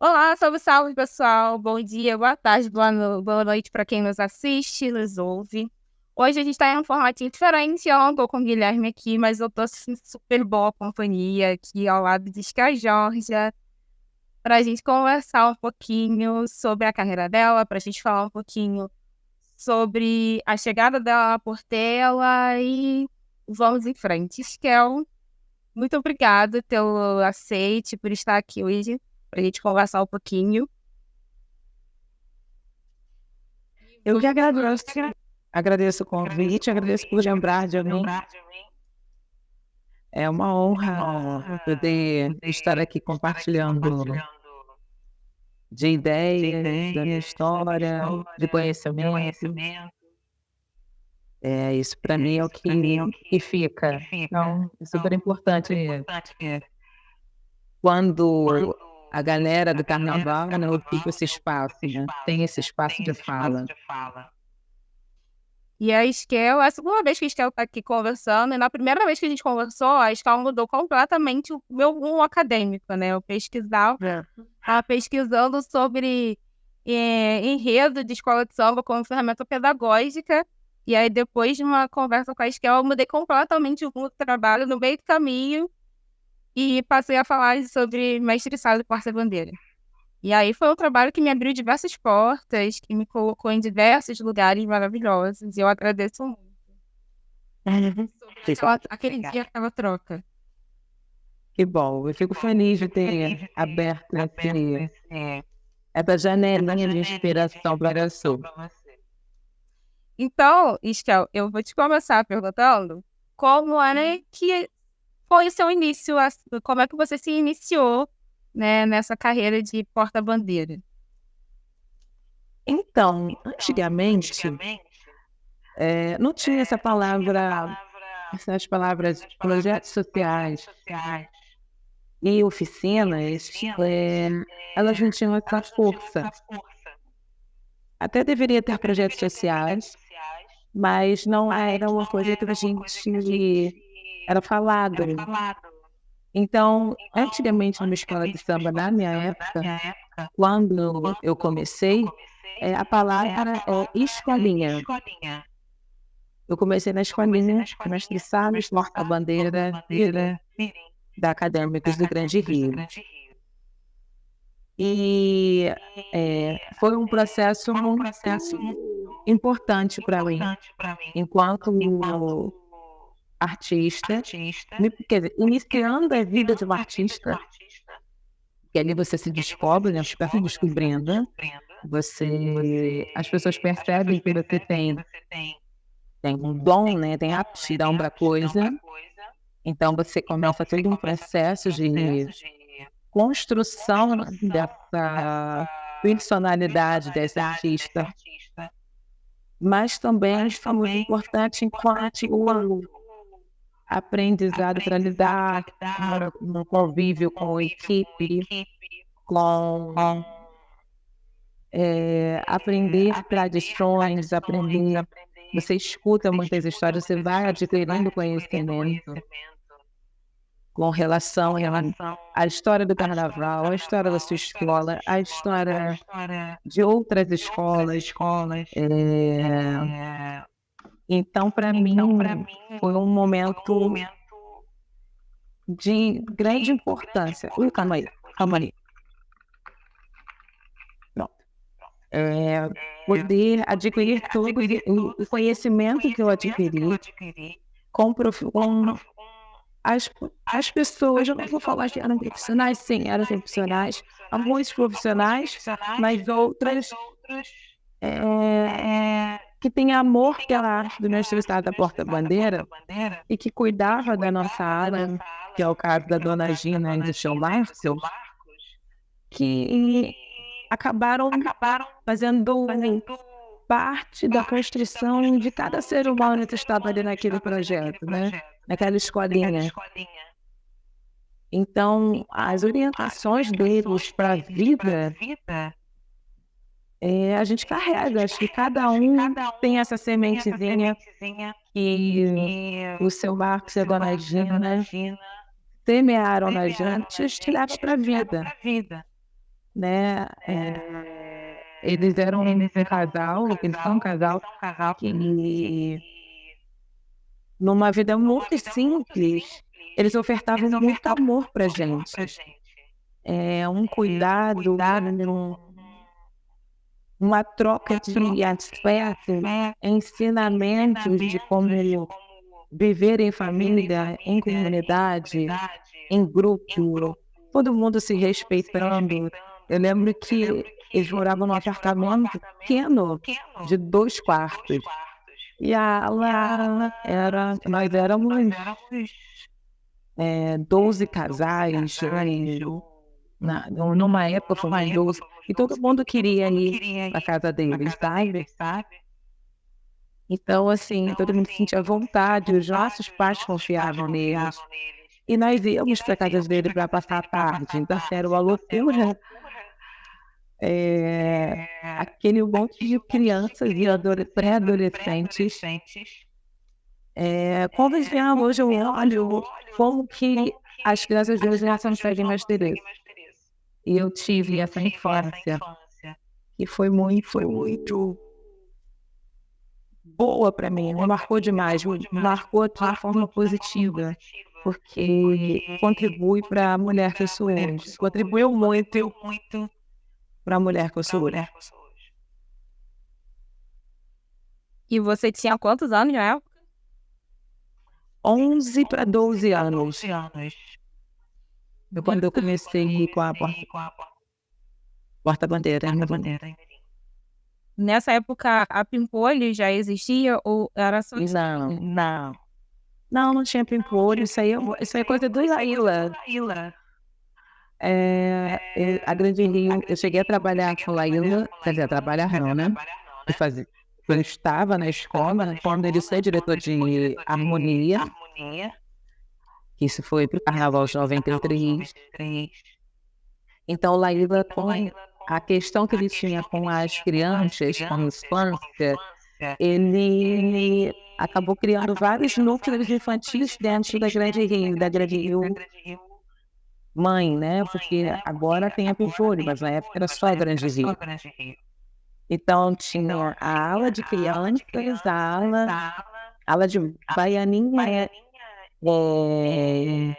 Olá, salve, salve, pessoal. Bom dia, boa tarde, boa noite para quem nos assiste, nos ouve. Hoje a gente está em um formatinho diferente. Eu não tô com o Guilherme aqui, mas eu tô assim, super boa companhia aqui ao lado de Ska Georgia para a gente conversar um pouquinho sobre a carreira dela, para a gente falar um pouquinho sobre a chegada dela à Portela e vamos em frente. Skel, muito obrigada pelo aceite, por estar aqui hoje, para a gente conversar um pouquinho. Eu que agradeço o convite, agradeço por lembrar de mim. É uma honra poder estar aqui compartilhando de ideias, da minha história, de conhecimento. Isso para mim é o que fica. Então, é super importante quando a galera do carnaval, né, ocupa esse espaço, né? Tem esse espaço de fala. E a Skel, é a segunda vez que a Skel tá aqui conversando, e na primeira vez que a gente conversou, a Skel mudou completamente o meu rumo acadêmico, né? Eu tava pesquisando sobre enredo de escola de samba como ferramenta pedagógica, e aí depois de uma conversa com a Skel, eu mudei completamente o rumo do trabalho no meio do caminho, e passei a falar sobre mestre sala e porta-bandeira. E aí foi um trabalho que me abriu diversas portas, que me colocou em diversos lugares maravilhosos. E eu agradeço muito. Aquele dia, aquela troca. Que bom, eu fico feliz de ter aberto essa janelinha de inspiração para você. Então, Estel, eu vou te começar perguntando como é que foi o seu início, como é que você se iniciou, né, nessa carreira de porta-bandeira? Então, antigamente, não tinha essas palavras projetos sociais e oficinas, elas não tinham essa força. Até deveria ter projetos sociais, mas não era uma coisa que a gente era falado. Então, antigamente, numa escola de samba, na minha época, quando eu comecei, a palavra é escolinha. Eu comecei na escolinha, mestre Salles, porta-bandeira da Acadêmicos do Grande Rio. E foi um processo importante para mim, enquanto artista, quer dizer, iniciando a vida de um artista, que ali você se descobre, né? Você está se descobrindo, as pessoas percebem que você tem um dom, né? Tem aptidão para coisa, então você começa todo um processo de construção dessa personalidade desse artista, mas também foi muito importante enquanto o aprendizado para lidar no convívio com a equipe, com aprender tradições, você escuta muitas histórias, você vai adquirindo conhecimento com relação à história do carnaval, à história da sua escola, à história de outras escolas. Então, para mim, foi um momento de grande importância. Calma aí. Pronto. Poder adquirir todo o conhecimento que eu adquiri com as pessoas, eu não vou falar que eram profissionais, sim, eram profissionais, alguns profissionais, mas outras que têm amor pela arte do mestre Estado da porta-bandeira e que cuidava da nossa ala, que é o caso da dona Gina e do seu Marcos, que acabaram fazendo parte da construção de cada ser humano que estava ali naquele projeto, né? Naquela escolinha. Então, as orientações deles para a vida, a gente carrega. Acho que cada um tem essa sementezinha que o seu Marcos e a dona Gina semearam na gente e tiraram para a vida. né? Eles eram um casal, eles são um casal que, numa vida muito simples, eles ofertavam muito amor pra gente. Um cuidado, uma troca de afeto, ensinamentos de como viver em família, em comunidade, em grupo, todo mundo se respeitando. Eu lembro que eles moravam num apartamento pequeno, de 2 quartos. E nós éramos 12 casais, numa época fomos 12, e todo mundo queria ir na casa deles, sabe? Então, assim, todo mundo sentia vontade, os nossos pais confiavam neles. E nós íamos para a casa dele para passar a tarde. Então, assim, era uma loucura. Aquele monte de crianças e pré-adolescentes. Convivendo, hoje eu olho como que as crianças de hoje não conseguem mais ter isso. E eu tive essa infância, que foi muito boa para mim, me marcou demais, me marcou de uma forma positiva, porque contribui para a mulher que eu sou hoje, contribuiu muito para a mulher que eu sou hoje. E você tinha quantos anos na época? 11 para 12 anos. Quando eu comecei com a porta-bandeira. Nessa época, a Pimpolho já existia ou era só... Não tinha Pimpolho. Isso aí é coisa do Laíla. A Grande Rio, eu cheguei a trabalhar com Laíla, quer dizer, trabalhar não, né? Eu estava na escola, quando ele foi diretor de harmonia, isso foi para o Carnaval de 93. Então, Laíla, com a questão que ele tinha com as crianças, com a infância, ele acabou criando vários núcleos infantis dentro da Grande Rio Mãe, né? Porque agora tem a Pimpolho, mas na época era só a Grande Rio. Então, tinha a ala de crianças, a ala de baianinha,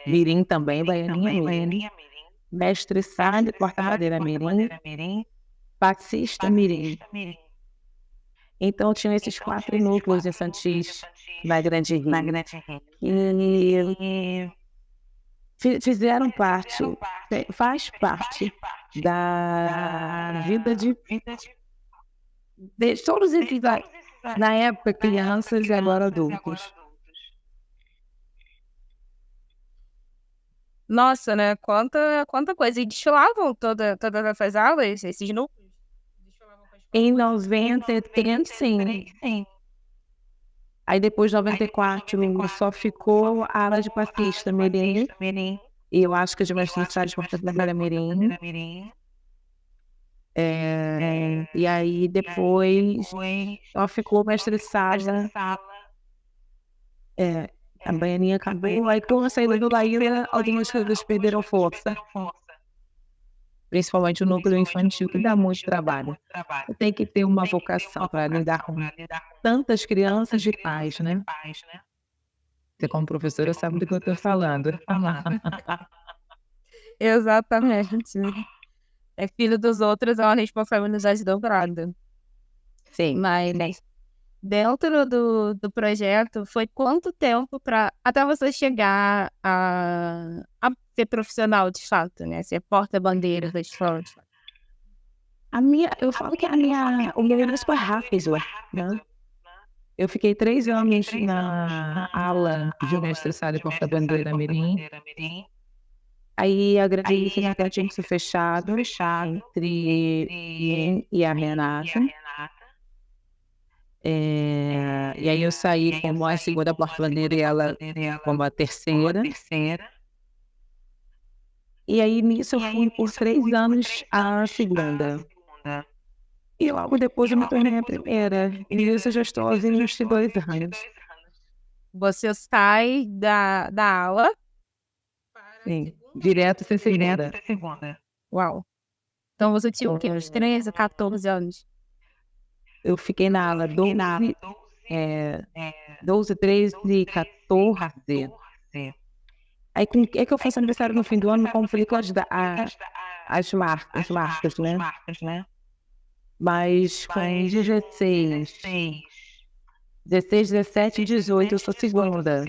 mirim também, baianinha mirim, mestre sala, porta-bandeira mirim, passista mirim. Então, tinha esses 4 núcleos infantis na Grande Rio. E fizeram parte, faz parte da vida de todos eles, na época, crianças e agora adultos. Nossa, né? Quanta coisa. E desfilavam todas essas aulas, esses núcleos? Em 93, sim. Aí depois de 94, só ficou a ala de passista mirim. E eu acho que de mestre sala de porta-bandeira mirim. E aí depois só ficou o mestre sala. A baianinha acabou. Aí com a saída do Laíla, algumas coisas perderam força. Principalmente o núcleo infantil, que dá muito trabalho. Tem que ter uma vocação para lidar com tantas crianças e pais, né? Você, como professora, sabe do que eu estou falando. Exatamente. É filho dos outros, é uma responsabilidade dobrada. Sim. Mas dentro do projeto, foi quanto tempo até você chegar a ser profissional de fato, né? Ser porta-bandeira da escola. Eu falo que o meu início foi rápido, né? Eu fiquei 3 anos na ala de mestre sala e porta-bandeira mirim. Aí a Grande Rio tinha que ser fechado entre e a Renata. E aí eu saí como a segunda porta-bandeira e ela como a terceira. E aí nisso eu fui por 3 anos a segunda. E logo depois eu me tornei a primeira. E nisso eu já estou aos 22 anos. Você sai da aula? Sim, direto ser segunda. Uau. Então você tinha o quê? Uns 13, 14 anos? Eu fiquei na ala 12, 13, 14. Aí é que eu faço aniversário no fim do ano, complico as marcas, né? Mas com 16, 17 e 18 eu sou segunda.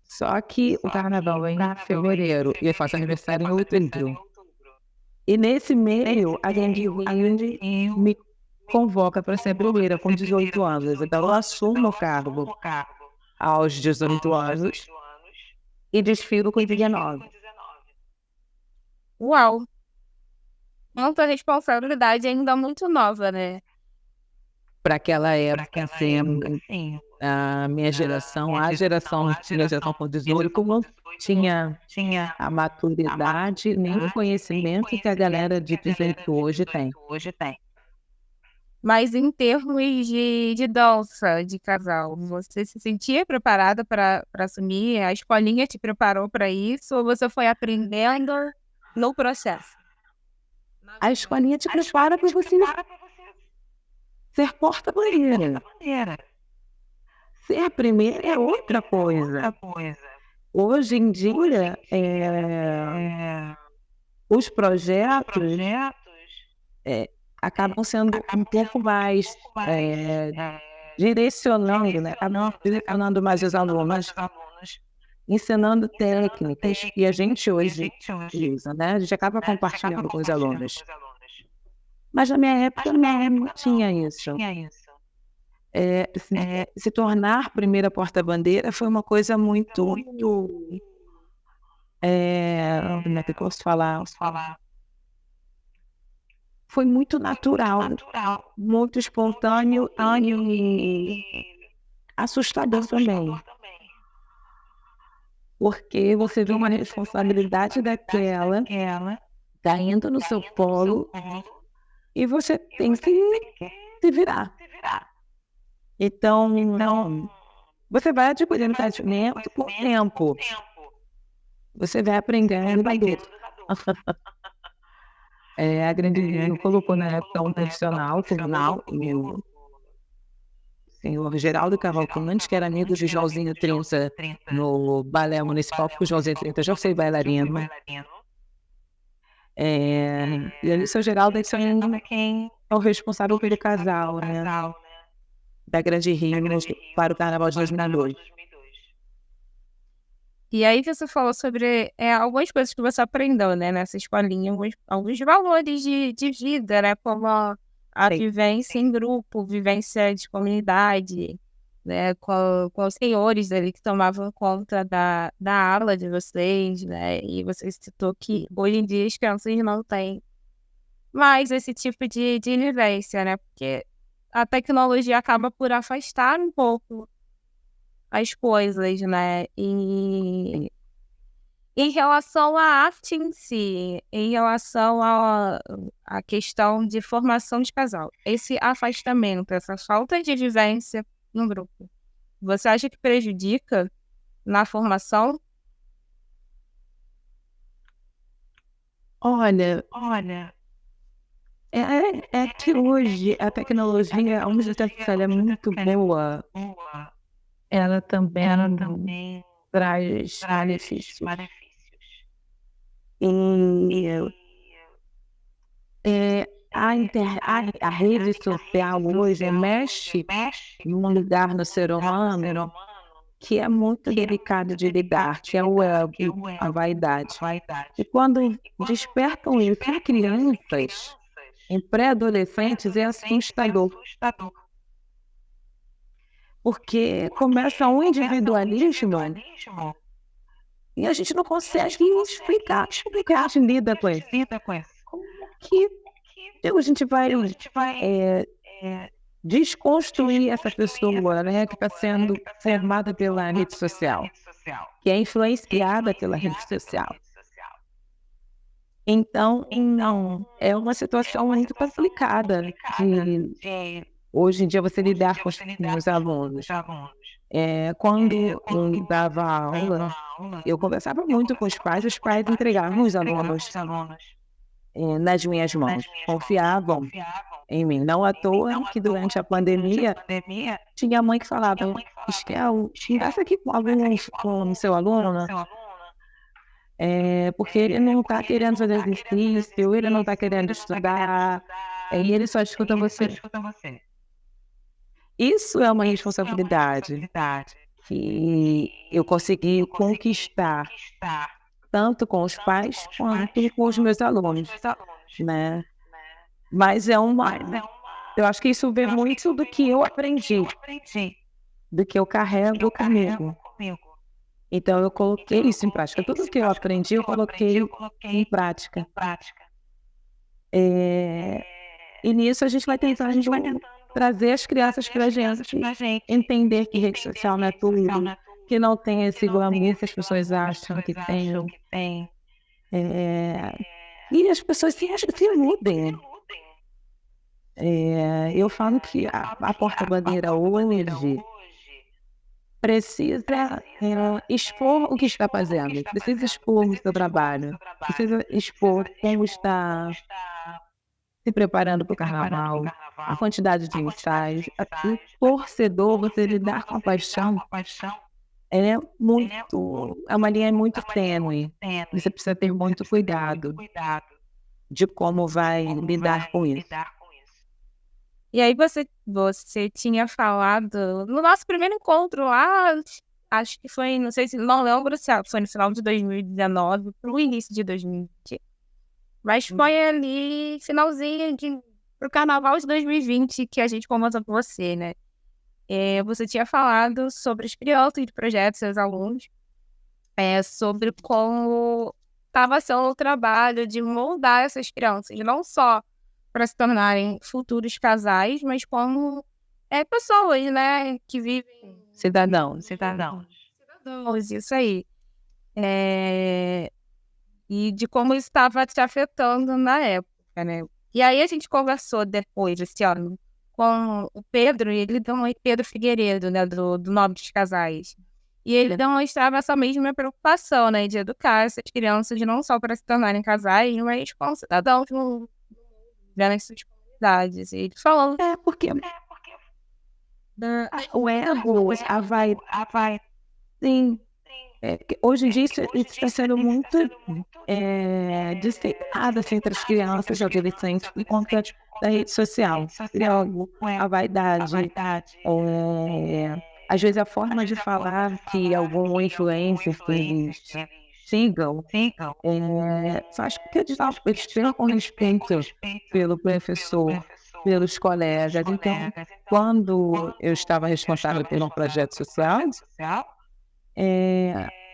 Só que o carnaval é em fevereiro e eu faço aniversário em outubro. E nesse meio, a Grande Rio me convoca para ser primeira com 18 anos. Então eu assumo o cargo aos 18 anos e desfilo com 19. Uau! Muita responsabilidade ainda muito nova, né? Para aquela época, assim, a minha geração, a geração com 18, como tinha a maturidade nem o conhecimento que a galera de 18 hoje tem. Mas em termos de dança de casal, você se sentia preparada para assumir? A escolinha te preparou para isso ou você foi aprendendo no processo? A escolinha te prepara para você ser porta-bandeira. Ser a primeira é outra coisa. Hoje em dia, os projetos acabam sendo um pouco mais direcionando, né? Acabam direcionando mais os alunos, ensinando técnicas que a gente hoje usa, né? A gente acaba compartilhando com os alunos. Mas na minha época não tinha isso. Se tornar primeira porta-bandeira foi uma coisa muito... como é que eu posso falar? Foi muito natural, muito espontâneo e assustador também. Porque você vê uma responsabilidade daquela caindo no seu colo e você tem que se virar. Então, você vai adquirindo conhecimento por tempo. Você vai aprendendo adulto. A Grande Rio colocou na época um profissional, o senhor Geraldo Cavalcante, que era amigo de Joãozinho 30 no Balé Municipal, porque o Joãozinho 30 já foi bailarino. E ali o seu Geraldo é o responsável pelo casal, né? Da Grande Rio para o Carnaval de 2002. E aí você falou sobre algumas coisas que você aprendeu, né, nessa escolinha, alguns valores de vida, né, como a vivência em grupo, vivência de comunidade, né, com os senhores ali que tomavam conta da aula de vocês, né, e você citou que hoje em dia as crianças não têm mais esse tipo de vivência, né, porque a tecnologia acaba por afastar um pouco as coisas, né? E em relação à arte em si, em relação à questão de formação de casal, esse afastamento, essa falta de vivência no grupo, você acha que prejudica na formação? Olha, é que hoje a tecnologia, ao mesmo tempo que ela é muito boa, ela também traz benefícios. A rede social hoje mexe num lugar no ser humano que é muito delicado de lidar, que é o ego, a vaidade. E quando despertam isso em crianças, em pré-adolescentes, é assustador. Porque começa um individualismo e a gente não consegue explicar a gente lida com isso. Como que a gente vai desconstruir essa pessoa, né, que está sendo formada pela rede social, que é influenciada pela rede social? Então, é uma situação muito complicada hoje em dia você lidar com os alunos. Quando eu dava aula, eu conversava muito com os pais entregavam os alunos. nas minhas mãos, confiavam em mim. Não à toa que durante a pandemia tinha mãe que falava, Esquel, conversa aqui com o seu aluno, porque ele não está querendo fazer exercício, ele não está querendo estudar, e ele só escuta você. Isso é uma responsabilidade que eu consegui conquistar tanto com os pais quanto com os meus alunos, né? Mas eu acho que isso vem muito do que eu aprendi, do que eu carrego comigo. Então eu coloquei isso em prática. Tudo que eu aprendi, eu coloquei em prática. E nisso a gente vai tentando trazer as crianças para a gente entender que rede social não é tudo, que não tem esse glamour que as pessoas acham que tem. E as pessoas se iludem. Eu falo que a porta-bandeira hoje precisa expor o que está fazendo, precisa expor o seu trabalho, precisa expor como está se preparando para o carnaval, a quantidade de ensaios. O torcedor, você lidar com a paixão, é uma linha muito tênue. Você precisa ter muito cuidado de como vai lidar com isso. E aí você tinha falado no nosso primeiro encontro lá, acho que foi, não sei se, não lembro se foi no final de 2019 pro início de 2020, mas foi ali finalzinho pro carnaval de 2020 que a gente conversou com você, né? Você tinha falado sobre as crianças e projetos, seus alunos, sobre como estava sendo o trabalho de moldar essas crianças, não só para se tornarem futuros casais, mas como pessoas, né, que vivem... Cidadãos, isso aí. E de como isso estava te afetando na época, né? E aí a gente conversou depois, esse ano, com o Pedro, e ele Pedro Figueiredo, né, do Novos Casais. E ele demonstrava essa mesma preocupação, né, de educar essas crianças não só para se tornarem casais, mas como cidadãos nas suas comunidades. E ele falando... porque o erro, sim. Hoje em dia isso está sendo muito disseminado entre as crianças e adolescentes por conta da rede social. A vaidade. Às vezes a forma de falar que algum influencer que eles sigam faz com que eles tenham com respeito pelo professor, pelos colegas. Então, quando eu estava responsável por um projeto social,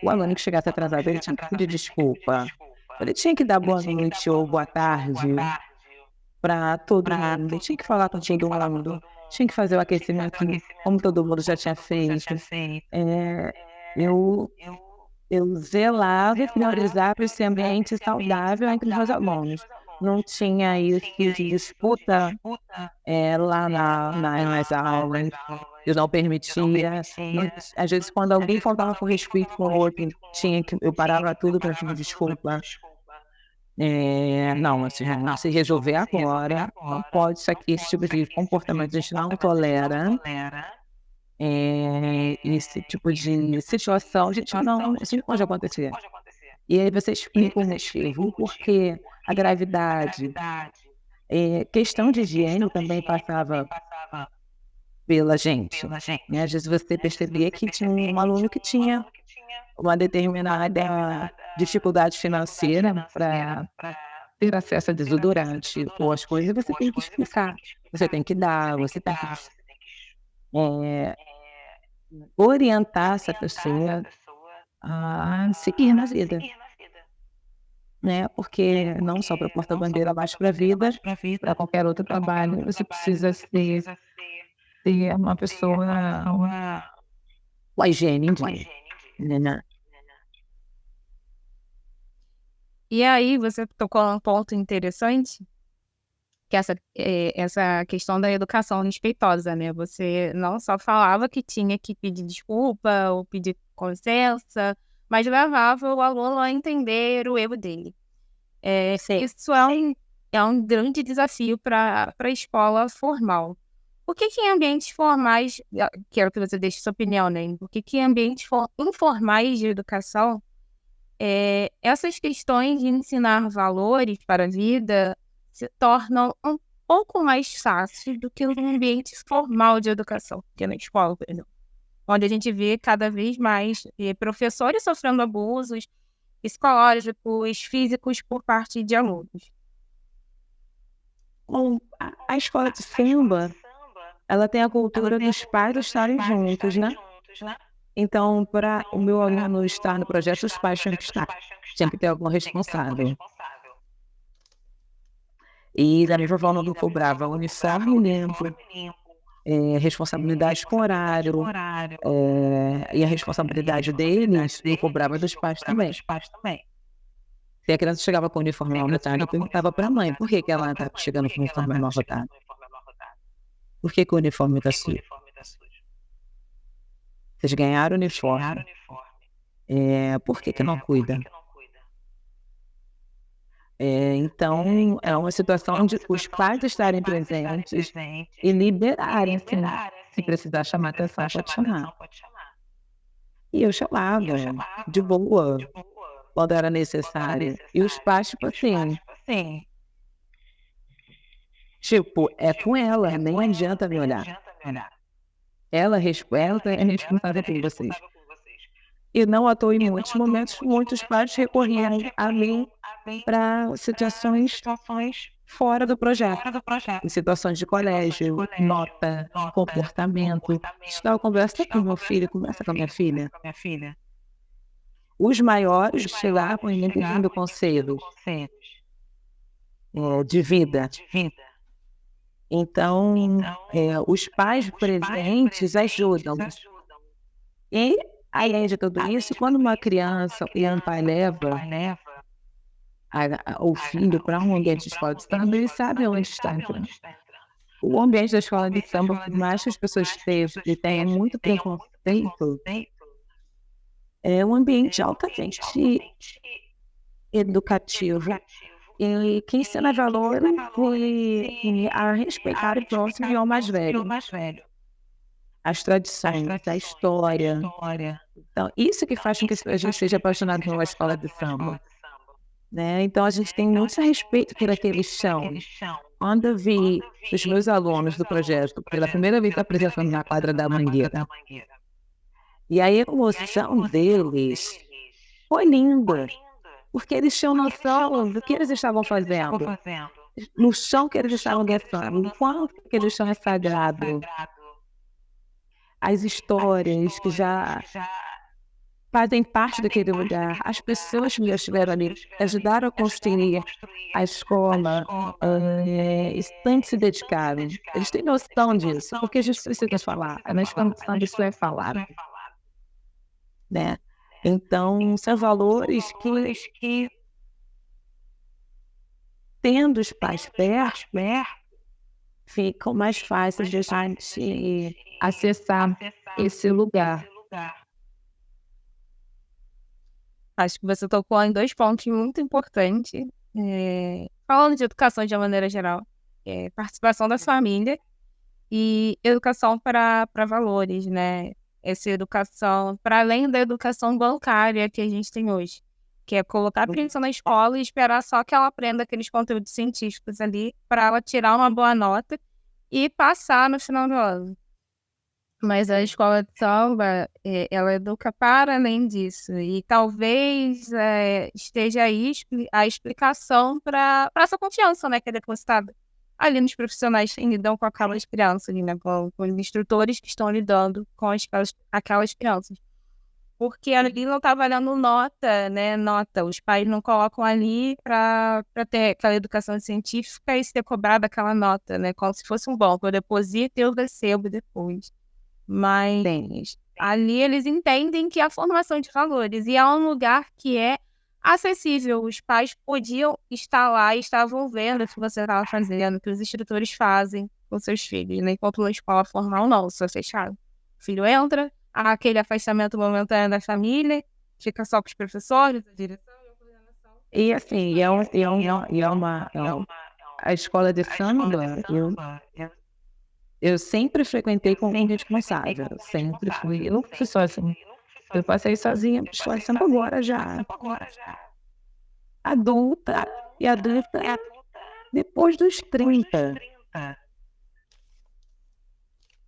o aluno que chegasse atrasado, ele tinha que pedir desculpa. Ele tinha que dar boa noite ou boa tarde para todo mundo. Ele tinha que falar com todo mundo. Tinha que fazer o aquecimento como todo mundo já tinha feito. Eu zelava e priorizava esse ambiente saudável entre os meus alunos. Não tinha isso de disputa lá nas aulas. Eu não permitia. Às vezes, quando alguém faltava com respeito com o outro, eu parava tudo para pedir desculpa. Não, se resolver agora, não pode isso aqui, esse tipo de comportamento a gente não tolera. Esse tipo de situação, isso não pode acontecer. E aí você explica o motivo, o porquê, a gravidade. Questão de higiene também passava pela gente. Né? Às vezes você percebia que tinha um aluno que tinha uma determinada dificuldade financeira para ter acesso a desodorante ou as coisas, você tem que explicar, você tem que dar, você tem que orientar essa pessoa a seguir na vida. Né? Porque não só para porta-bandeira, mas para a vida, para qualquer outro trabalho, você precisa ter uma pessoa com a higiene em dia. Né? E aí você tocou um ponto interessante, que essa questão da educação respeitosa, né? Você não só falava que tinha que pedir desculpa ou pedir licença, mas levava o aluno a entender o erro dele. Isso é um grande desafio para a escola formal. Por que em ambientes formais, quero que você deixe sua opinião, né? Por que em ambientes informais de educação, essas questões de ensinar valores para a vida se tornam um pouco mais fáceis do que no ambiente formal de educação, que é na escola, por exemplo, onde a gente vê cada vez mais professores sofrendo abusos psicológicos, físicos por parte de alunos. Bom, a escola de samba, ela tem a cultura dos pais estarem juntos, né? Então, para o meu aluno estar no projeto, os pais tinham que estar. Tinha que ter algum responsável. E da mesma forma que cobrava uniforme limpo, responsabilidade com horário, e a responsabilidade deles, eu cobrava dos pais também. Se a criança chegava com o uniforme mal rotado, eu perguntava para a mãe, por que ela está chegando com o uniforme mal rotado? Por que o uniforme está sujo? Vocês ganharam o uniforme. Por que não cuida? Então, é uma situação de os pais estarem presentes e liberarem, assim, se precisar chamar atenção, pode chamar. E eu chamava, de boa, quando era necessário. E os pais, tipo assim, é com ela, nem adianta me olhar. Ela é responsável por vocês. E não à toa, em muitos momentos, muitos pais recorriam a mim para situações fora do projeto. Em situações de colégio, nota, comportamento. Estava conversa com meu filho, conversa com a minha filha. Os maiores chegavam e me pedindo conselhos de vida. Então, os pais presentes ajudam. E, além de tudo isso, quando uma criança e um pai leva o filho para um ambiente de escola de samba, ele sabe onde está entrando. O ambiente da escola de samba, por mais que as pessoas tenham muito preconceito, é um ambiente altamente educativo e que ensina valores e a respeitar o próximo e ao mais velho. As tradições, a história. Então, isso que faz com que a gente seja apaixonado pela escola de samba. Né? Então, a gente tem muito respeito por aquele chão. Quando eu vi os meus alunos do projeto pela primeira vez apresentando na quadra da Mangueira, e a emoção deles foi linda, porque eles tinham noção do que eles estavam fazendo, no chão que eles estavam dançando, o quanto aquele chão é sagrado, as histórias que já fazem parte daquele lugar, as pessoas que já estiveram ali, ajudaram a construir a escola, estão se dedicaram. Eles têm noção disso, porque a gente precisa falar, a nossa condição disso é falar. Né? Então, são valores que tendo os pais perto, ficam mais fáceis de a gente acessar esse lugar. Acho que você tocou em 2 pontos muito importantes. Falando de educação de uma maneira geral, participação da família e educação para valores, né? Essa educação, para além da educação bancária que a gente tem hoje, que é colocar a criança na escola e esperar só que ela aprenda aqueles conteúdos científicos ali para ela tirar uma boa nota e passar no final do ano. Mas a escola de samba, ela educa para além disso. E talvez esteja aí a explicação para essa confiança, né, que é depositada ali nos profissionais que lidam com aquelas crianças, né, com os instrutores que estão lidando com aquelas crianças. Porque ali não está valendo nota, né? Nota. Os pais não colocam ali para ter aquela educação científica e ser cobrada aquela nota, né? Como se fosse um banco. Eu deposito e eu recebo depois. Mas ali eles entendem que é a formação de valores e é um lugar que é acessível. Os pais podiam estar lá e estavam vendo o que você estava fazendo, o que os instrutores fazem com seus filhos, né? Enquanto na escola formal não, só fechado. O filho entra, há aquele afastamento momentâneo da família, fica só com os professores, a direção e a coordenação. E assim, a escola de samba, eu sempre frequentei com um responsável, sempre fui. Eu não fui só assim, eu passei sozinha para escola de samba agora já, adulta, e adulta depois dos 30.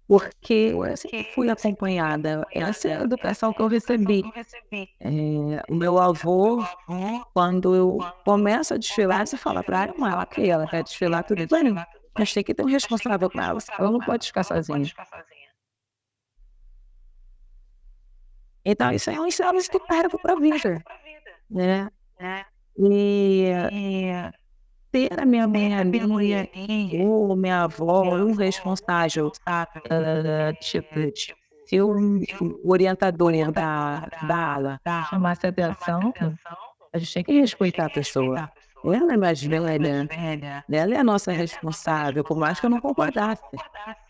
Porque eu sempre fui acompanhada. Essa é a educação que eu recebi. O meu avô, quando eu começo a desfilar, você fala para ela, ok, ela quer desfilar tudo bem, mas tem que ter um responsável com ela, ela não pode ficar sozinha. Então, isso é um ensino que eu carrego para a vida, né? E ter a minha mãe ali, ou minha avó, um responsável, tipo, se o orientador da ala chamasse atenção, a gente tem que respeitar a pessoa. Ela é mais velha, ela é a nossa responsável, por mais que eu não concordasse,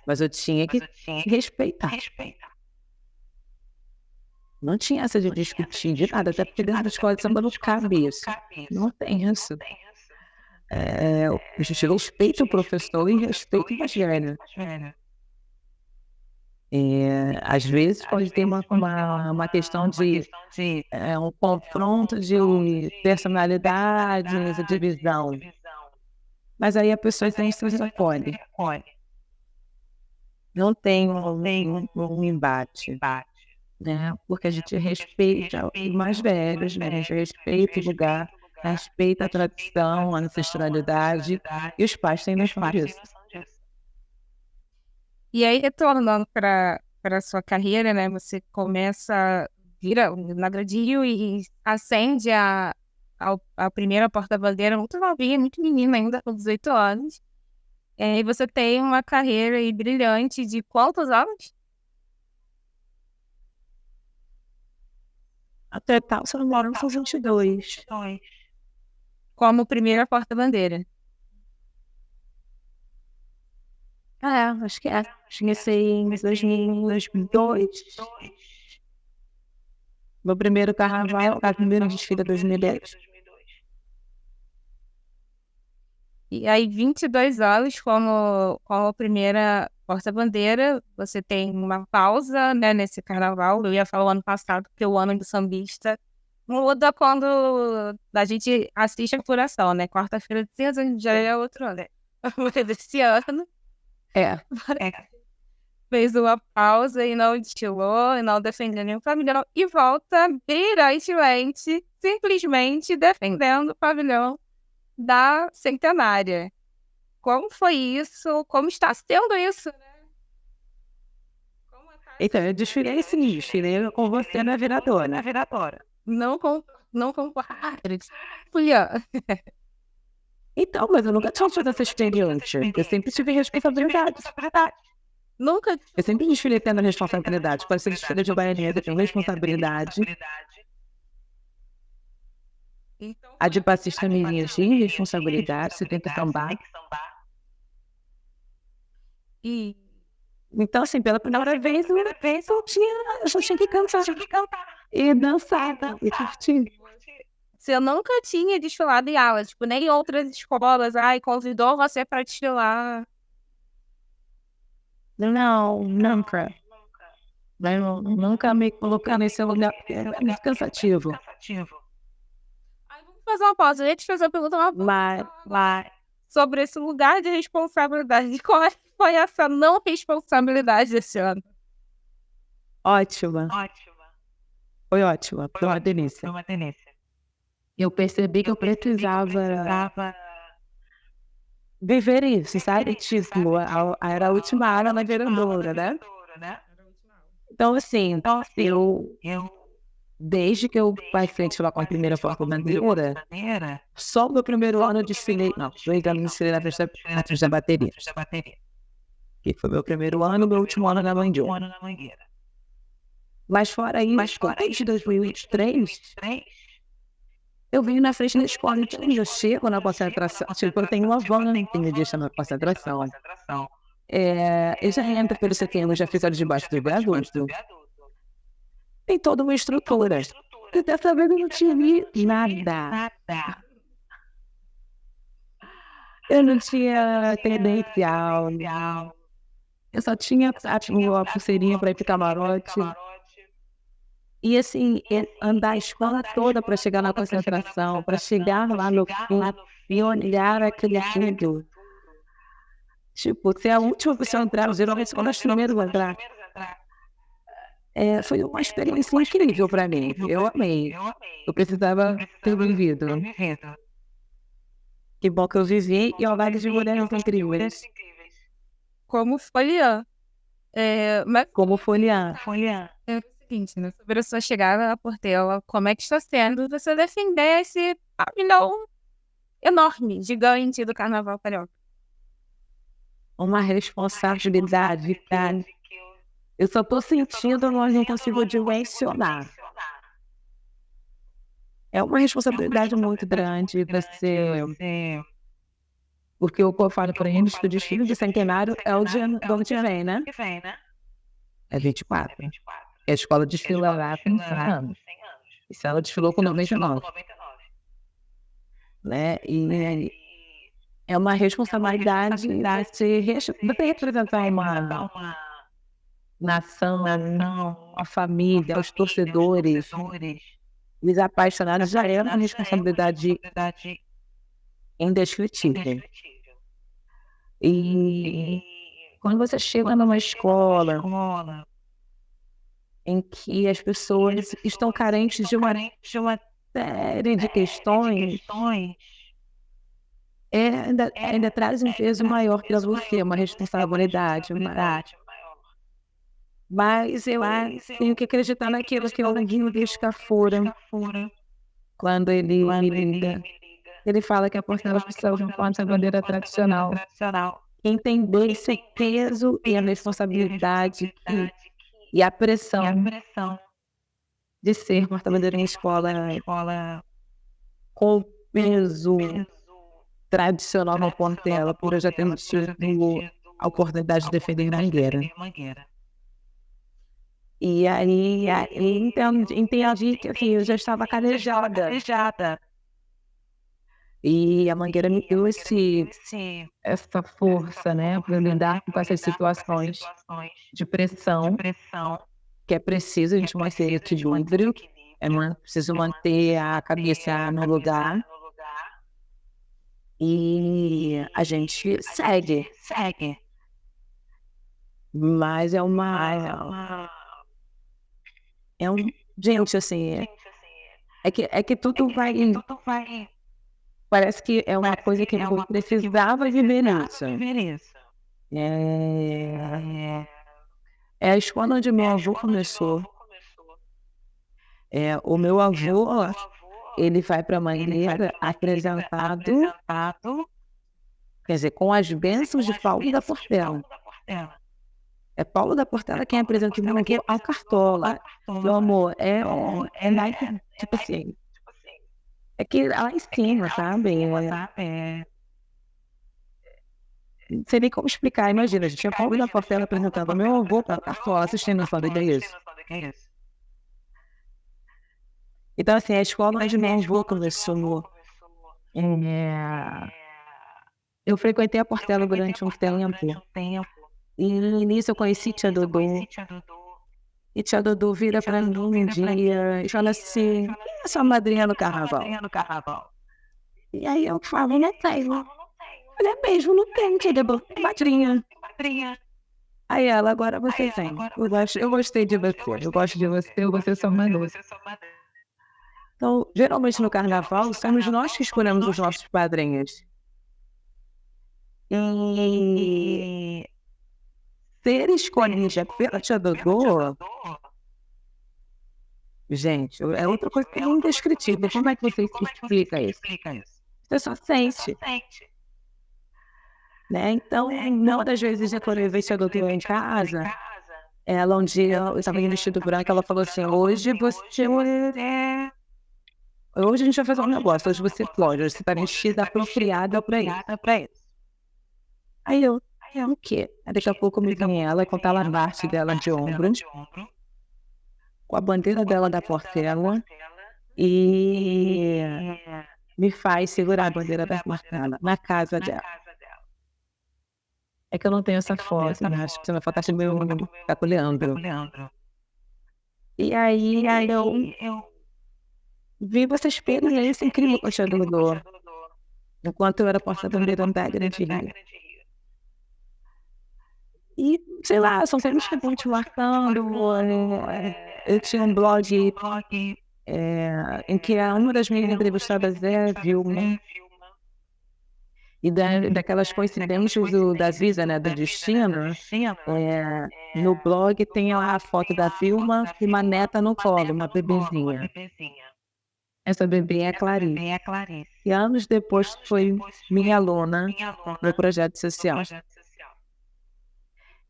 mas eu tinha que respeitar. Não tinha essa de discutir de nada, até porque dentro da escola de samba não cabe isso. Não tem isso. A gente respeita o professor e respeita o mais velho. Às vezes pode ter uma questão de um confronto de personalidades, de divisão. Mas aí a pessoa tem que se acolhe. Não tem um embate, né? Porque a gente respeita os mais velhos, né? A gente respeita o lugar, respeita a tradição, a ancestralidade, e os pais têm noção disso. E aí, retornando para a sua carreira, né? Você começa, vira na Gradil e ascende a primeira porta-bandeira muito novinha, muito menina ainda, com 18 anos. E você tem uma carreira aí brilhante de quantos anos? Até tal, se eu não me engano, são 22. Como primeira porta-bandeira. Acho que comecei em 2002. Meu primeiro carnaval, a primeira desfile de 2010. E aí, 22 anos como primeira porta-bandeira, você tem uma pausa, né, nesse carnaval. Eu ia falar o ano passado, porque o ano do sambista muda quando a gente assiste a apuração, né? Quarta-feira de cinza já é outro ano, né? Desse ano. Fez uma pausa e não destilou, e não defendeu nenhum pavilhão, e volta brilhantemente, simplesmente defendendo o pavilhão da Centenária. Como foi isso? Como está sendo isso, né? Então, eu desfilei sim, desfilei com você na viradora. Não compartilhe. Juliana. Então, mas eu nunca tinha tido essa experiência. Eu sempre tive responsabilidade. Nunca. Eu sempre desfilei tendo responsabilidade. Quando você desfila de baianeta, eu tenho responsabilidade. A de passista menina tinha responsabilidade, você tem que sambar. Então, assim, pela primeira vez eu tinha que cantar. E dançar, e curtir. Você nunca tinha desfilado em aula, tipo, nem outras escolas, convidou você para desfilar. Não, nunca. Nunca me colocar nesse lugar, porque é muito cansativo. Vamos fazer uma pausa, eu ia te fazer uma pergunta sobre esse lugar de responsabilidade. Qual foi essa não responsabilidade desse ano? Ótima. Foi ótima, foi uma delícia. Eu percebi que eu precisava viver isso, sabe? Tipo, era a última aula na vereadora, né? Então, assim, desde que eu passei de falar com a primeira porta-bandeira, só o meu primeiro ano eu desfilei. Não, eu ainda não desfilei na frente da bateria. Que foi meu primeiro ano, meu último ano na Mangueira. Mas fora isso, desde 2023, eu venho na frente da escola, então eu chego na concentração, tipo, eu tenho uma van que me deixa na concentração. Eu já entro pelo setembro, já fiz a debaixo do viaduto. Tem toda uma estrutura. E dessa vez eu não tive nada. Eu não tinha credencial. Eu só tinha a pulseirinha para ir pro camarote. E assim, andar a escola toda para chegar na concentração, para chegar lá no fim e olhar aquele tudo. Tipo, ser a última pessoa a entrar, geralmente são as primeiras a entrar. Foi uma experiência incrível para mim. Eu amei. Eu precisava ter vivido. Que bom que eu vivi e ao lado de mulheres incríveis. Como folhear. Mas Como folhear. é o seguinte, né? Sobre a sua chegada à Portela, como é que está sendo você defender esse pavilhão enorme, gigante do Carnaval Carioca? Uma responsabilidade, cara. Eu só tô sentindo, mas não consigo dimensionar. É uma responsabilidade muito grande você... Porque o que eu falo para eles que o desfile de centenário é o dia do ano que vem, né? É 24. A escola desfila lá com 100 anos. E se ela desfilou com 99. Né? E é uma responsabilidade você representar uma nação, uma família, os torcedores, os apaixonados, já é uma responsabilidade indescritível. E quando você chega numa escola em que as pessoas estão carentes de uma série de questões, ainda traz um peso maior para você, uma responsabilidade maior. Mas eu tenho que acreditar naquilo que eu ouvi do Scafura, quando ele me liga. Ele fala que a Portela precisa de uma bandeira tradicional. Entender esse peso e a responsabilidade e a pressão de ser porta-bandeira em escola com peso tradicional na Portela, por eu já ter tido a oportunidade de defender Mangueira. E aí entendi que assim, eu já estava calejada. E a Mangueira me deu essa força, né, para lidar com essas situações de pressão, que é preciso a gente manter equilíbrio, é preciso manter a cabeça no lugar. E a gente segue. Mas gente, assim, é que tudo vai... Parece que é uma coisa que eu precisava viver nisso. É a escola onde meu avô começou. O meu avô, ele vai para Mangueira apresentado, quer dizer, com as bênçãos de Paulo da Portela. É Paulo da Portela quem apresenta o meu avô ao Cartola. Meu amor, tipo assim... É que lá em cima, sabe? Não sei nem como explicar. Imagina, a gente tinha Paulo da Portela apresentando meu avô para Cartola assistindo a foto, é isso. Então, assim, a escola onde meu avô começou. Eu frequentei a Portela durante um tempo. E no início eu conheci Tia Dodô. E Tia Dodô vira para mim um dia e fala assim: quem é sua madrinha no carnaval? E aí eu falo: não tenho. Olha, é mesmo, não tem, Tia Dodô, tem madrinha. Aí ela: agora você tem. Eu gostei de você, eu gosto de você, você é sua madrinha. Então, geralmente no carnaval, somos nós que escolhemos os nossos padrinhos. E ser escolhida pela Tia Dodô, gente, é outra coisa que é indescritível. Como é que você explica isso? Você só sente. Né? Então, uma das vezes quando eu vi Tia Dodô em casa, ela um dia, eu estava em vestido branco, ela falou assim: hoje a gente vai fazer um negócio, hoje você pode, hoje você está vestida apropriada para isso. Aí eu, o quê? Aí daqui a pouco me vem ela com o talabarte dela de ombro, com a bandeira dela da Portela, e me faz segurar a bandeira da Portela na casa dela. É que eu não tenho essa foto, né? Acho que essa foto é meio tá com o Leandro. E aí eu vivo essa experiência incrível com a Tia Dodô, enquanto eu era porta-bandeira da Grande Rio. E, sei lá, são filmes que vão te marcando. Eu tinha um blog em que uma das minhas entrevistadas é Vilma. E daquelas coincidências da vida, né, do destino, no blog tem lá a foto da Vilma e uma neta no colo, uma bebezinha. Essa bebê é a Clarice. E anos depois foi minha aluna no projeto social.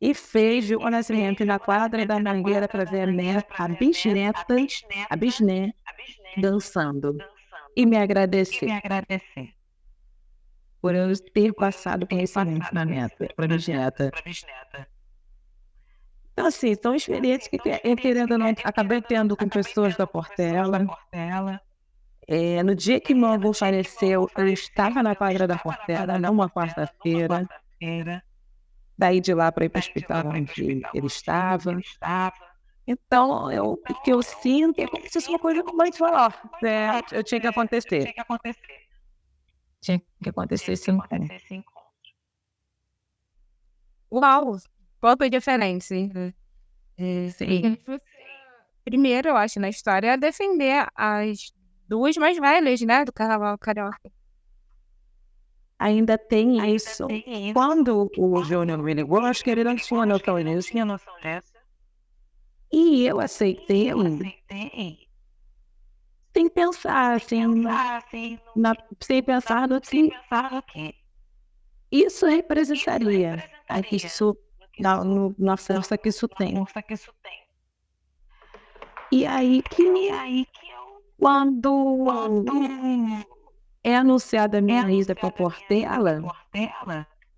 E fez o nascimento na quadra da Mangueira para ver a bisné, dançando. E me agradecer por eu ter passado conhecimento na neta, para a bisneta. Então, assim, são experiências que eu, querendo ou não, acabei tendo com pessoas da Portela. No dia que meu avô faleceu, eu estava na quadra da Portela, numa quarta-feira. Daí de lá para ir para o hospital onde ele estava. Então, o que eu sinto é como se fosse uma coisa como a gente falou. Eu tinha que acontecer. Tinha que acontecer esse encontro. Uau! Qual foi a diferença? Sim. Primeiro, eu acho, na história, é defender as duas mais velhas, né, do Carnaval Carioca. Ainda tem isso. Quando o Júnior me ligou, acho que ele não tinha noção disso. E eu aceitei sem pensar, sem pensar no que isso representaria, na força que isso tem. E aí quando é anunciada a minha ida para a Portela,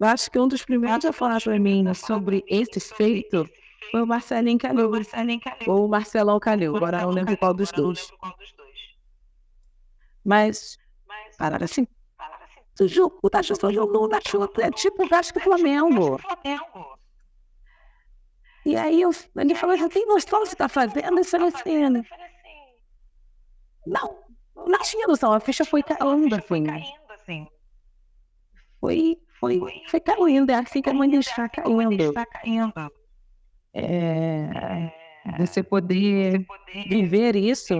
eu acho que um dos primeiros a falar para mim sobre esse feito foi o Marcelinho Calil, ou o Marcelão Calil, agora não lembro qual dos dois. Mas, pararam assim, o da Justa jogou da chuta, é tipo o Vasco e Flamengo. E aí ele falou assim, tem noção do que você está fazendo? Eu falei assim, não tinha noção, a ficha foi caindo assim. Foi caindo, é assim que a mãe está caindo. Você poder viver isso,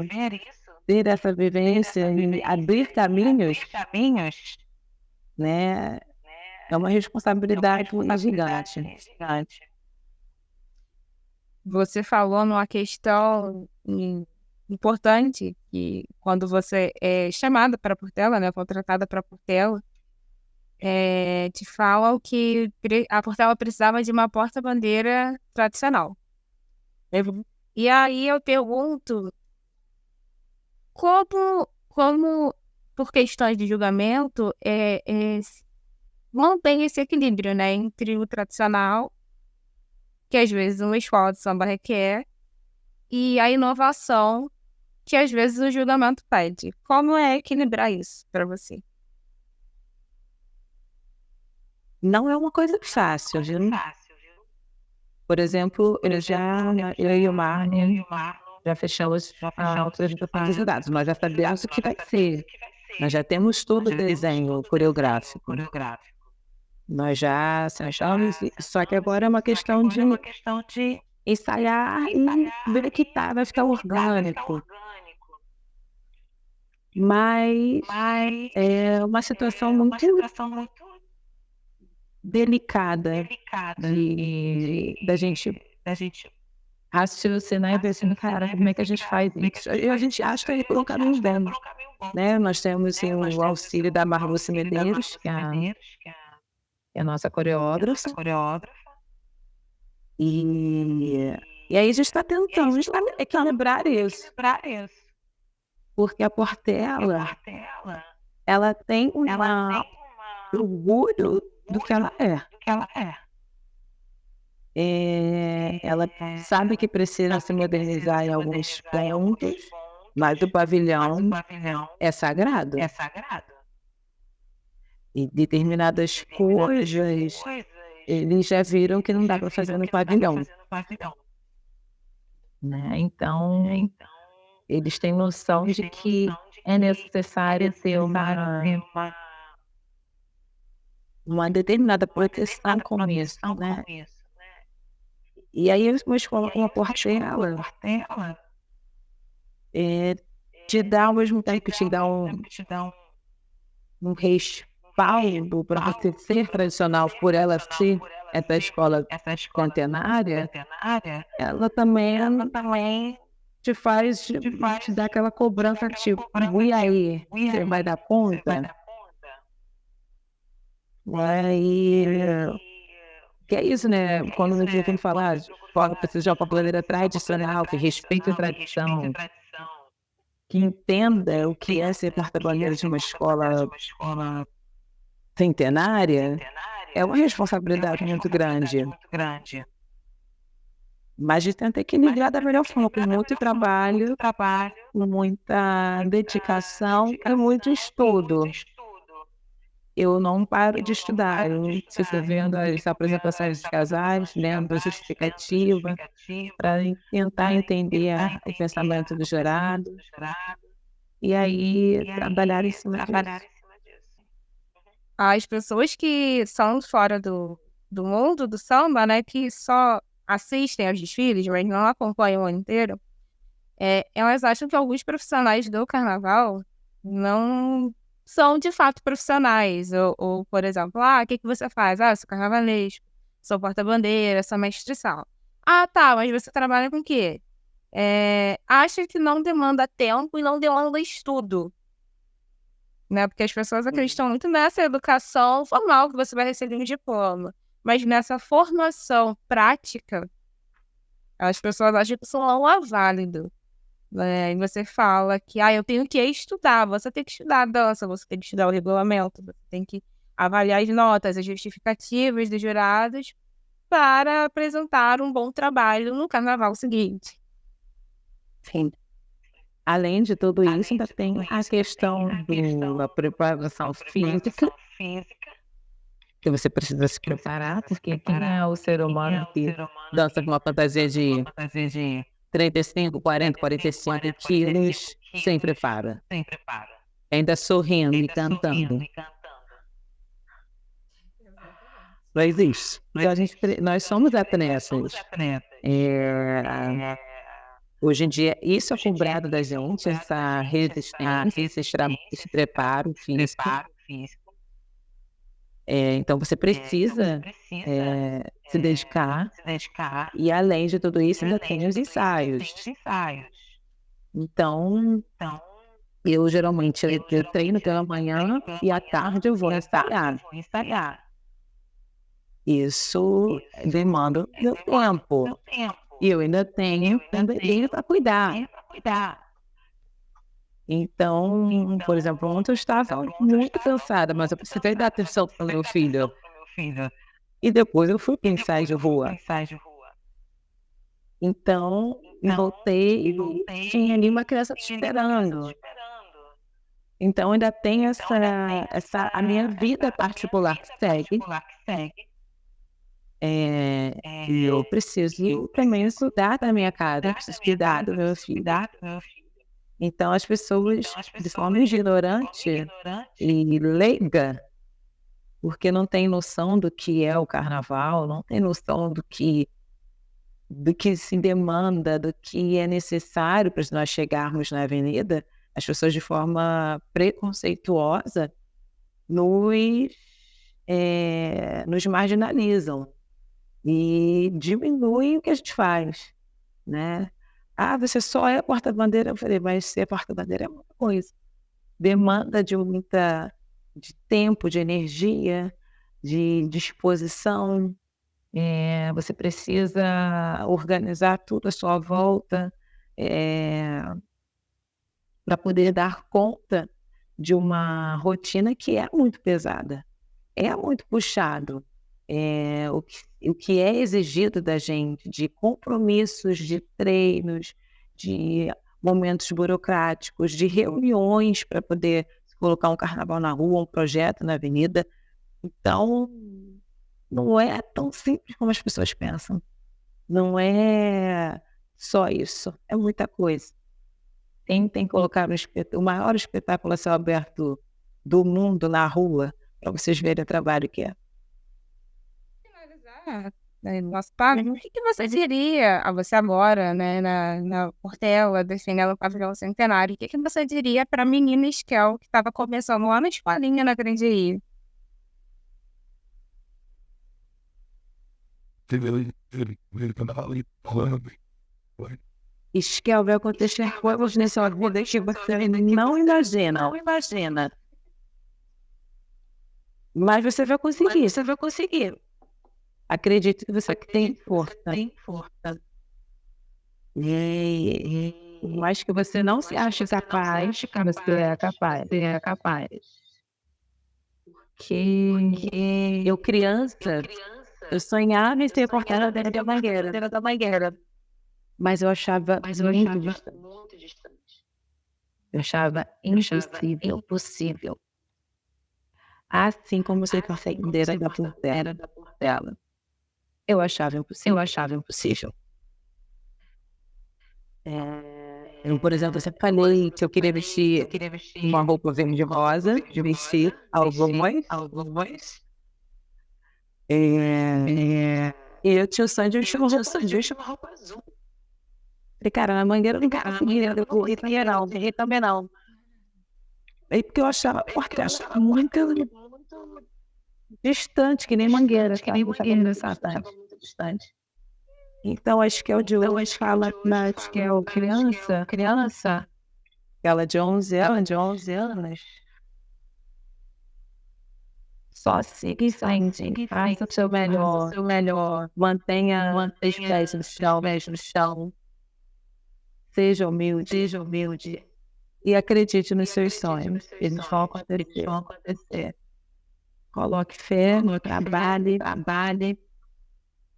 ter essa vivência e abrir caminhos, né? É uma responsabilidade gigante. Você falou numa questão importante, que quando você é chamada para a Portela, né, contratada para a Portela, te falam que a Portela precisava de uma porta-bandeira tradicional. E aí eu pergunto, como por questões de julgamento, mantém esse equilíbrio, né, entre o tradicional, que às vezes uma escola de samba requer, e a inovação, que às vezes o julgamento pede. Como é equilibrar isso para você? Não é uma coisa fácil, viu? Por exemplo, eu e o Marlon já fechamos outras datas. Nós já sabemos o que vai ser. Nós já temos todo o desenho coreográfico. Nós já sentamos, só que agora é uma questão de ensaiar e ver que vai ficar orgânico. Mas é uma situação muito delicada da gente raciocinar e pensando, cara, como é que a gente faz isso? E a gente acha que é por um caminho bom, né? Nós temos o auxílio da Marluce Medeiros, que é a nossa coreógrafa. E aí a gente está tentando equilibrar isso. Porque a Portela, ela tem um orgulho do que ela é. Ela sabe que precisa se modernizar em alguns pontos, mas o pavilhão é sagrado. E determinadas coisas, eles já viram que não dá para fazer no pavilhão, né? Então, eles têm noção de que é necessário ter uma determinada proteção com isso, né? E aí uma escola como a Portela te dá ao mesmo tempo, te dá um respaldo para você ser tradicional, por ela ser essa escola centenária, ela também te dá aquela cobrança, tipo, e aí, você vai dar conta? E que é isso, né? Quando a gente tem que falar, precisa de uma papelaria tradicional, que respeite a tradição, que entenda o que é ser porta-bandeira de uma escola centenária, é uma responsabilidade muito grande. Mas de tentar equilibrar da melhor forma, com muito trabalho, com muita dedicação e muito estudo. Eu não paro de estudar. Se você vendo as apresentações dos casais, lendo a justificativa, para tentar entender o pensamento do jurado. E aí, trabalhar em cima disso. As pessoas que são fora do mundo do samba, né, que só assistem aos desfiles, mas não acompanham o ano inteiro, elas acham que alguns profissionais do carnaval não são de fato profissionais. Ou por exemplo, o que você faz? Eu sou carnavalesco, sou porta-bandeira, sou mestre-sala. Tá, mas você trabalha com o quê? Acha que não demanda tempo e não demanda estudo, né? Porque as pessoas acreditam muito nessa educação formal que você vai receber um diploma, mas nessa formação prática, as pessoas acham que isso não é válido. E você fala que eu tenho que estudar. Você tem que estudar a dança, você tem que estudar o regulamento, você tem que avaliar as notas, as justificativas dos jurados para apresentar um bom trabalho no carnaval seguinte. Sim. Além de tudo isso, ainda tem a questão da preparação física, que você precisa se preparar, porque quem é o ser humano que dança com uma fantasia de 35, 40, 45 quilos sem preparo? Ainda sorrindo e cantando. Não existe. Nós somos atletas. Hoje em dia, isso é cobrado da gente, essa resistência, esse preparo físico. Então, você precisa se dedicar. E, além de tudo isso, ainda tem os ensaios. Então, eu geralmente eu treino pela manhã e à tarde eu vou ensaiar. Isso demanda meu tempo. E eu ainda tenho bebê para cuidar. Então, por exemplo, ontem eu estava muito cansada, mas eu precisei dar atenção para o meu filho. E depois eu fui para o ensaio de rua. Então, voltei e tinha ali uma criança te esperando. Então, ainda tem a minha vida particular que segue. E eu preciso também estudar da minha casa, eu preciso cuidar do meu filho. Então, as pessoas, de forma ignorante e leiga, porque não tem noção do que é o carnaval, não tem noção do que se demanda, do que é necessário para nós chegarmos na avenida, as pessoas, de forma preconceituosa, nos marginalizam e diminuem o que a gente faz, né? Você só é porta-bandeira. Eu falei, mas ser porta-bandeira é muita coisa. Demanda de tempo, de energia, de disposição. Você precisa organizar tudo à sua volta para poder dar conta de uma rotina que é muito pesada, é muito puxado. O que é exigido da gente, de compromissos, de treinos, de momentos burocráticos, de reuniões para poder colocar um carnaval na rua, um projeto na avenida. Então, não é tão simples como as pessoas pensam. Não é só isso, é muita coisa. Tem que colocar o maior espetáculo a céu aberto do mundo na rua, para vocês verem o trabalho que é. Finalizar, nosso papo, o que você diria, você agora, né, na Portela, defendendo o pavilhão centenário, o que você diria para a menina Esquel, que estava começando lá na escolinha na Grande Rio? Esquel, vai acontecer coisas nessa vida que você não imagina. Mas você vai conseguir. Acredito que você tem força. Mas que você não se acha capaz, você é capaz. Porque eu criança, eu sonhava em ser porteira da Mangueira. Mas eu achava muito distante. Eu achava impossível. Assim como você consegue liderar da Portela. Eu achava impossível. Eu, por exemplo, sempre falei que eu queria vestir uma roupa verde rosa, de vestir algumas. E eu tinha o sonho de vestir uma roupa azul. Falei, cara, na Mangueira não corri também não. Aí porque eu achava muito distante, que nem Mangueira, muito distante. Então, acho que é o de hoje fala que é o criança, ela de 11 anos, só siga em frente, faça o seu melhor, mantenha os pés no chão, seja humilde e acredite nos seus sonhos, eles vão acontecer. Coloque fé, trabalhe.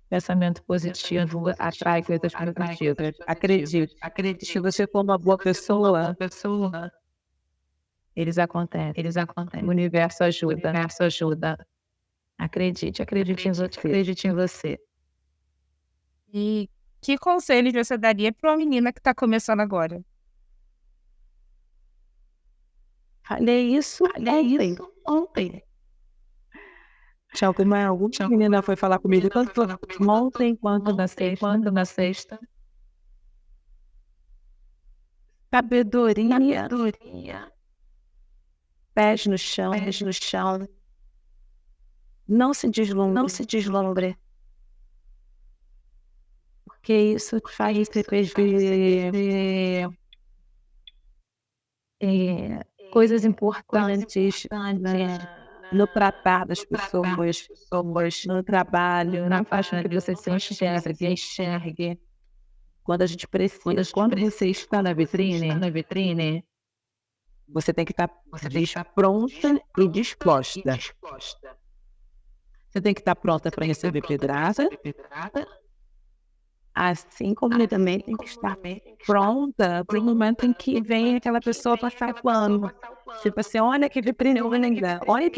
Pensamento positivo atrai coisas positivas. Acredite. Se você for uma boa pessoa, eles acontecem. O universo ajuda. Acredite em você. E que conselhos você daria para uma menina que está começando agora? Falei isso ontem. Alguma menina foi falar comigo ontem, quando na sexta. Sabedoria. Pés no chão. Não se deslumbre. Porque isso te faz perder coisas importantes no tratar das pessoas, no trabalho, na faixa que você se enxergue. Quando a gente precisa, quando você está na vitrine, você tem que estar pronta e disposta. Você tem que estar pronta para receber pedrada, assim como também tem que estar pronta para o momento em que vem aquela pessoa passar o pano. Tipo assim, olha que vitrine linda, olha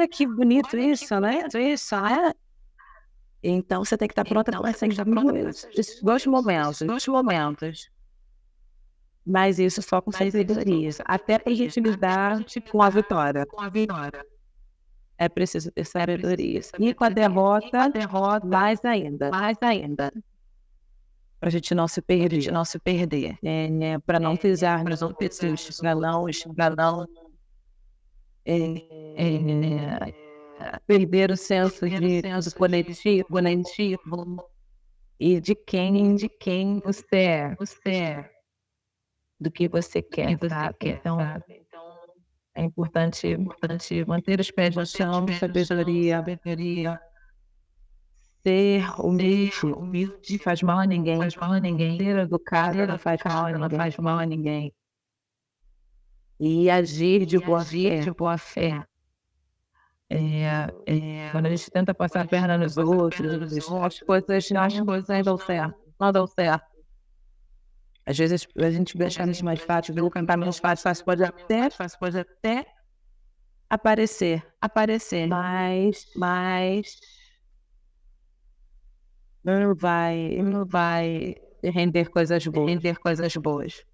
que bonito isso, né? Então você tem que estar pronta para esses dois momentos. Mas isso só com sabedoria. Até para a gente lidar com a vitória. É preciso ter sabedoria. E com a derrota, mais ainda. Para a gente não se perder. Para não pisar nos outros, para não perder o senso de coletivo e de quem você é, do que você quer, sabe? Então, é importante manter os pés no chão, sabedoria, ser humilde, faz mal a ninguém, ser educado, não faz mal a ninguém. E agir de boa fé. Quando a gente tenta passar a perna nos outros, as coisas não dão certo. Às vezes a gente vê caminhos mais fáceis, vê o caminho mais fácil pode até aparecer, mas não vai render coisas boas.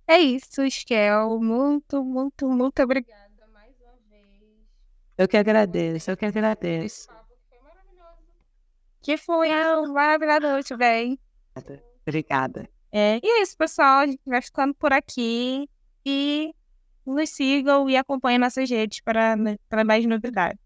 É isso, Esquel. Muito, muito, muito obrigada mais uma vez. Eu que agradeço. Foi maravilhoso. Que foi uma maravilhosa noite, bem. Obrigada. E é isso, pessoal. A gente vai ficando por aqui. E nos sigam e acompanhem nossas redes para mais novidades.